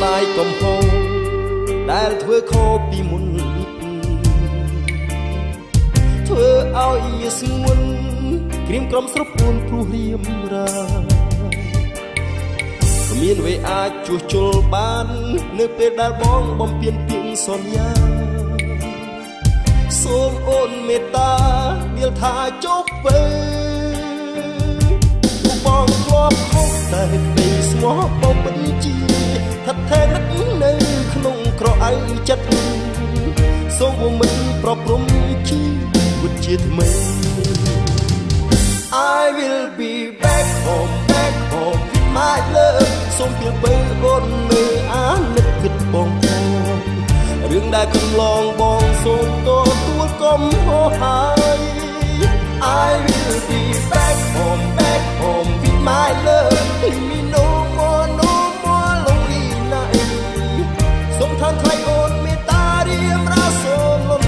រាយកំហុសដែលធ្វើខុសពីមុនធ្វើឲ្យមាសស្ងួនក្រៀមក្រំស្រពួនព្រោះរៀមរាគ្មានវេអាចជួសជុលបាននៅពេលដែលបងបំពេញពាក្យសន្យាសូមអូនមេត្តាវាលថាចុះពេលបងធ្លាប់ខុសតែក្តីស្មោះបងពិតជាថិតថេរនឹកនៅក្នុងក្រអៅចិត្តសូមមិនប្រព្រំជីវិតជាថ្មី I will be back home my love សូមពីបើអូននៅអានិតគិតបងរឿងដែលកន្លងបងសូមទទួលកំហុសហើយ I will be back home with my love leave me no more lonely night សូមថាថ្លៃអូនមេត្តារៀមរាសូមលំ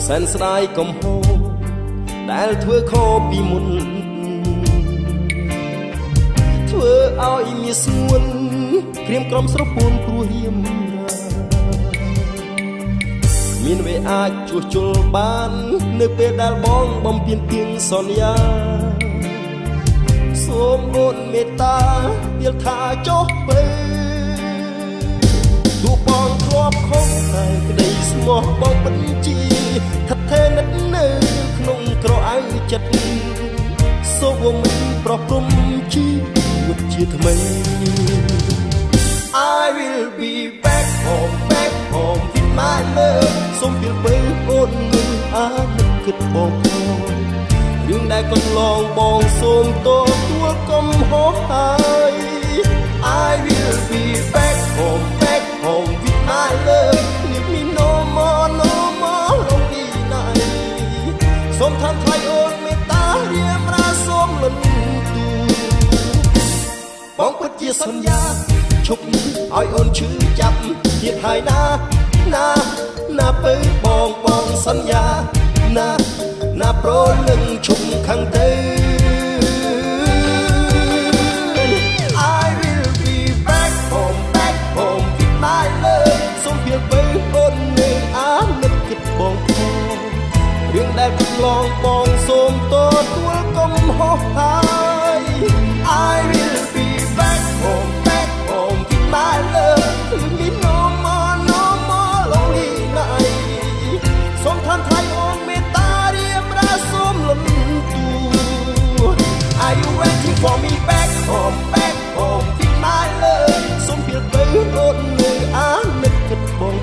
សែនស្ដាយកំហុសដែលធ្វើខុសពីមុនធ្វើឲ្យមាសស្ងួនក្រៀមក្រំស្រពួនព្រោះរៀមរាមានវេអាចជួសជុលបាននៅពេលដែលបងបំពេញពាក្យសន្យាសូមអូនមេត្តាវាលថាចុះពេលទោះបងធ្លាប់ខុសតែក្តីស្មោះបងពិតជាថិតថេរនឹកនៅក្នុងក្រអៅចិត្តសូមមិនប្រព្រំជីវិតជាថ្មី I will be back home with my love សូមពីបើអូននឹងអានិតគិតបងរឿងដែលកន្លងបងសូមទទួលកំហុសហើយ I will be back home with my love leave me no more lonely night សូមថាថ្លៃអូនមេត្តារៀមរាសូមលន់ទូបងពិតជាសន្យាឈប់ឲ្យអូនឈឺចាប់ទៀតហើយណាពើបងសន្យាណាប្រលឹងឈប់ខាងទៅ I will be back home with my love សូមពីបើអូននៅអានិតគិតបងរឿងដែលកន្លងបងសូមទទួលកំហុសហើយ I will be back home with my love leave me no more lonely night សូមថាថ្លៃអូនមេត្តារៀមរាសូមលន់ទូ Are you waiting for me back home with my love សូមពីបើអូននៅអានិតគិតបង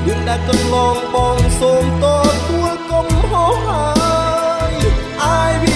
រឿងដែលកន្លងបងសូមទទួលកំហុសហើយ I will